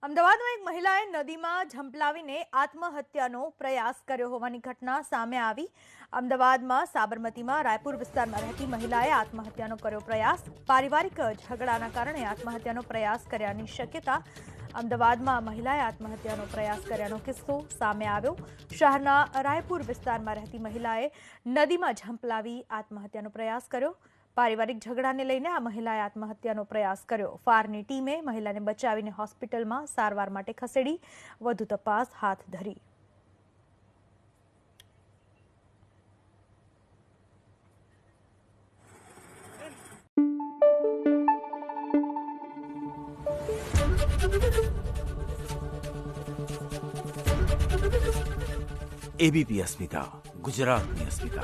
અમદાવાદમાં એક મહિલાએ નદીમાં ઝંપલાવીને આત્મહત્યાનો પ્રયાસ કર્યો હોવાની ઘટના સામે આવી। અમદાવાદમાં સાબરમતીમાં રાયપુર વિસ્તારમાં રહેતી મહિલાએ આત્મહત્યાનો કર્યો પ્રયાસ। પારિવારિક ઝઘડાના કારણે આત્મહત્યાનો પ્રયાસ કર્યાની શક્યતા। અમદાવાદમાં મહિલાએ આત્મહત્યાનો પ્રયાસ કર્યાનો કિસ્સો સામે આવ્યો। શહેરના રાયપુર વિસ્તારમાં રહેતી મહિલાએ નદીમાં ઝંપલાવી આત્મહત્યાનો પ્રયાસ કર્યો। પારિવારિક ઝઘડાને લઈને આ મહિલાએ આત્મહત્યાનો પ્રયાસ કર્યો। ફાયરની ટીમે મહિલાને બચાવીને હોસ્પિટલમાં સારવાર માટે ખસેડી વધુ તપાસ હાથ ધરી। एबीपी अस्मिता, गुजरातनी अस्मिता।